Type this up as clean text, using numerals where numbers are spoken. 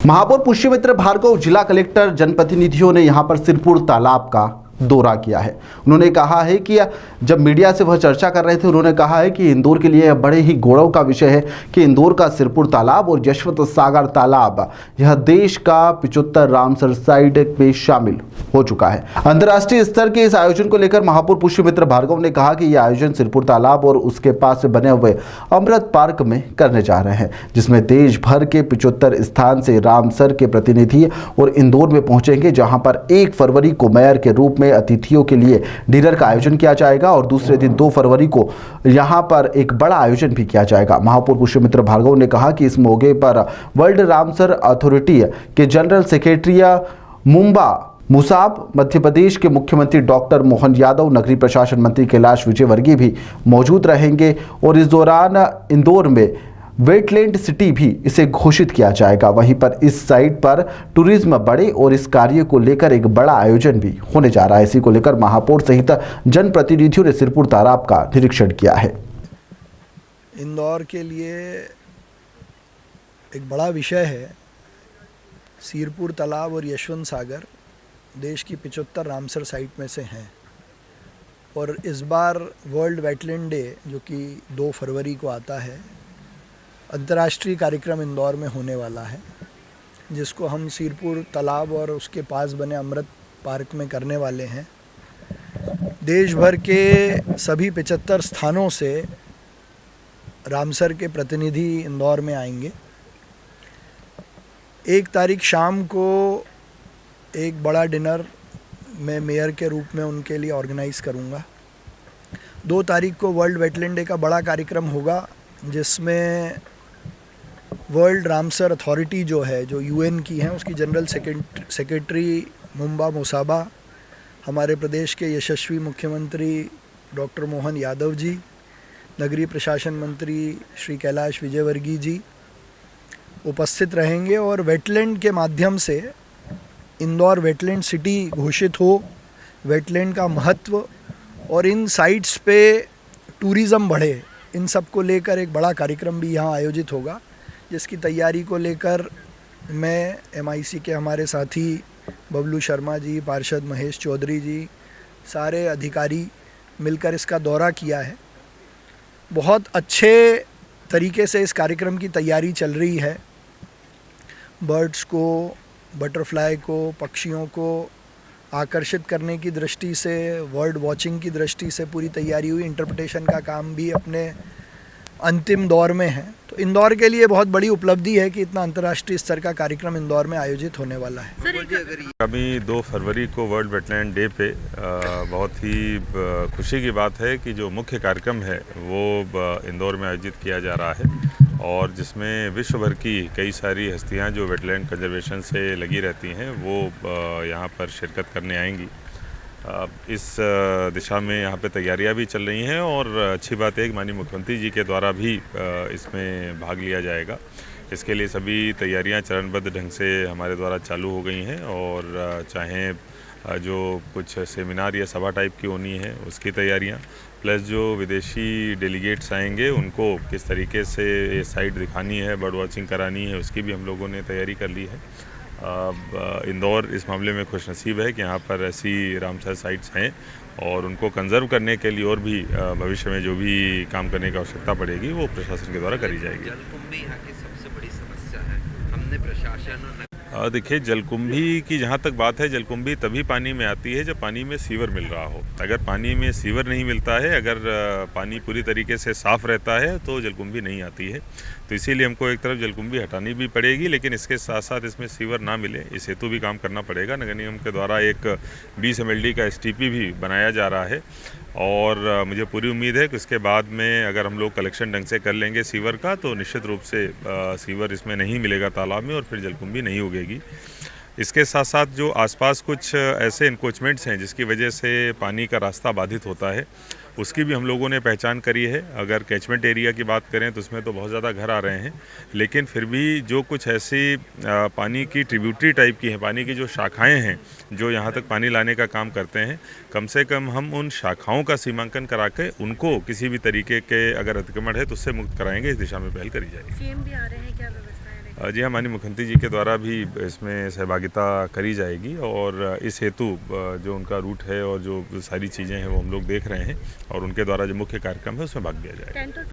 महापौर पुष्यमित्र भार्गव, जिला कलेक्टर, जनप्रतिनिधियों ने यहां पर सिरपुर तालाब का दौरा किया है। उन्होंने कहा है कि जब मीडिया से वह चर्चा कर रहे थे, उन्होंने कहा है कि इंदौर के लिए यह बड़े ही गौरव का विषय है कि इंदौर का सिरपुर तालाब और यशवंत सागर तालाब यह देश का 75 रामसर साइट में शामिल हो चुका है। अंतर्राष्ट्रीय स्तर के इस आयोजन को लेकर महापौर पुष्यमित्र भार्गव ने कहा कि यह आयोजन सिरपुर तालाब और उसके पास से बने हुए अमृत पार्क में करने जा रहे हैं, जिसमें देश भर के 75 स्थान से रामसर के प्रतिनिधि और इंदौर में पहुंचेंगे, जहां पर 1 फरवरी को मेयर के रूप में अतिथियों के लिए डिनर का आयोजन किया जाएगा और दूसरे दिन 2 फरवरी को यहां पर एक बड़ा आयोजन भी किया जाएगा। महापौर पुष्यमित्र भार्गव ने कहा कि इस मौके पर वर्ल्ड रामसर अथॉरिटी के general secretary Mumba Musab, Madhya Pradesh के मुख्यमंत्री डॉक्टर मोहन यादव, नगरीय प्रशासन मंत्री कैलाश विजयवर्गीय भी मौजूद रहेंगे और इस दौरान इंदौर में वेटलैंड सिटी भी इसे घोषित किया जाएगा। वहीं पर इस साइट पर टूरिज्म बढ़े और इस कार्य को लेकर एक बड़ा आयोजन भी होने जा रहा है। इसी को लेकर महापौर सहित जनप्रतिनिधियों ने सिरपुर तालाब का निरीक्षण किया है। इंदौर के लिए एक बड़ा विषय है। सिरपुर तालाब और यशवंत सागर देश की 75 रामसर साइट में से हैं और इस बार वर्ल्ड वेटलैंड डे, जो कि 2 फरवरी को आता है, अंतर्राष्ट्रीय कार्यक्रम इंदौर में होने वाला है, जिसको हम सिरपुर तालाब और उसके पास बने अमृत पार्क में करने वाले हैं। देश भर के सभी 75 स्थानों से रामसर के प्रतिनिधि इंदौर में आएंगे। 1 तारीख शाम को एक बड़ा डिनर मैं मेयर के रूप में उनके लिए ऑर्गेनाइज़ करूँगा। 2 तारीख को वर्ल्ड वेटलैंड डे का बड़ा कार्यक्रम होगा, जिसमें वर्ल्ड रामसर अथॉरिटी जो है, जो यूएन की है, उसकी जनरल सेक्रेटरी मुंबा मुसाबा, हमारे प्रदेश के यशस्वी मुख्यमंत्री डॉक्टर मोहन यादव जी, नगरीय प्रशासन मंत्री श्री कैलाश विजयवर्गीय जी उपस्थित रहेंगे और वेटलैंड के माध्यम से इंदौर वेटलैंड सिटी घोषित हो, वेटलैंड का महत्व और इन साइट्स पे टूरिज़्म बढ़े, इन सब को लेकर एक बड़ा कार्यक्रम भी यहाँ आयोजित होगा, जिसकी तैयारी को लेकर मैं एमआईसी के हमारे साथी बबलू शर्मा जी, पार्षद महेश चौधरी जी, सारे अधिकारी मिलकर इसका दौरा किया है। बहुत अच्छे तरीके से इस कार्यक्रम की तैयारी चल रही है। बर्ड्स को, बटरफ्लाई को, पक्षियों को आकर्षित करने की दृष्टि से, बर्ड वॉचिंग की दृष्टि से पूरी तैयारी हुई। इंटरप्रिटेशन का काम भी अपने अंतिम दौर में है। तो इंदौर के लिए बहुत बड़ी उपलब्धि है कि इतना अंतर्राष्ट्रीय स्तर का कार्यक्रम इंदौर में आयोजित होने वाला है। अभी 2 फरवरी को वर्ल्ड वेटलैंड डे पे बहुत ही खुशी की बात है कि जो मुख्य कार्यक्रम है वो इंदौर में आयोजित किया जा रहा है और जिसमें विश्व भर की कई सारी हस्तियां जो वेटलैंड कंजर्वेशन से लगी रहती हैं वो यहाँ पर शिरकत करने आएंगी। इस दिशा में यहाँ पे तैयारियाँ भी चल रही हैं और अच्छी बात है कि माननीय मुख्यमंत्री जी के द्वारा भी इसमें भाग लिया जाएगा। इसके लिए सभी तैयारियाँ चरणबद्ध ढंग से हमारे द्वारा चालू हो गई हैं और चाहे जो कुछ सेमिनार या सभा टाइप की होनी है उसकी तैयारियाँ, प्लस जो विदेशी डेलीगेट्स आएंगे उनको किस तरीके से ये साइट दिखानी है, बर्ड वॉचिंग करानी है, उसकी भी हम लोगों ने तैयारी कर ली है। इंदौर इस मामले में खुशनसीब है कि यहाँ पर ऐसी रामसर साइट्स हैं और उनको कंजर्व करने के लिए और भी भविष्य में जो भी काम करने की आवश्यकता पड़ेगी वो प्रशासन के द्वारा करी जाएगी। जलकुंभी यहाँ की सबसे बड़ी समस्या है। हमने प्रशासन और देखिए, जलकुंभी की जहाँ तक बात है, जलकुंभी तभी पानी में आती है जब पानी में सीवर मिल रहा हो। अगर पानी में सीवर नहीं मिलता है, अगर पानी पूरी तरीके से साफ़ रहता है तो जलकुंभी नहीं आती है। तो इसीलिए हमको एक तरफ जलकुंभी हटानी भी पड़ेगी, लेकिन इसके साथ साथ इसमें सीवर ना मिले इस हेतु भी काम करना पड़ेगा। नगर निगम के द्वारा एक 20 MLD का STP भी बनाया जा रहा है और मुझे पूरी उम्मीद है कि उसके बाद में अगर हम लोग कलेक्शन ढंग से कर लेंगे सीवर का तो निश्चित रूप से सीवर इसमें नहीं मिलेगा तालाब में और फिर जलकुंभी नहीं उगेगी। इसके साथ साथ जो आसपास कुछ ऐसे इंक्रोचमेंट्स हैं जिसकी वजह से पानी का रास्ता बाधित होता है, उसकी भी हम लोगों ने पहचान करी है। अगर कैचमेंट एरिया की बात करें तो उसमें तो बहुत ज़्यादा घर आ रहे हैं, लेकिन फिर भी जो कुछ ऐसी पानी की ट्रिब्यूटरी टाइप की हैं, पानी की जो शाखाएं हैं जो यहाँ तक पानी लाने का काम करते हैं, कम से कम हम उन शाखाओं का सीमांकन करा के उनको किसी भी तरीके के अगर अतिक्रमण है तो उससे मुक्त कराएंगे। इस दिशा में पहल करी जाएगी। सीएम भी आ रहे हैं, क्या व्यवस्था है? जी हाँ, माननीय मुख्यमंत्री जी के द्वारा भी इसमें सहभागिता करी जाएगी और इस हेतु जो उनका रूट है और जो सारी चीज़ें हैं वो हम लोग देख रहे हैं और उनके द्वारा जो मुख्य कार्यक्रम है उसमें भाग लिया जाएगा।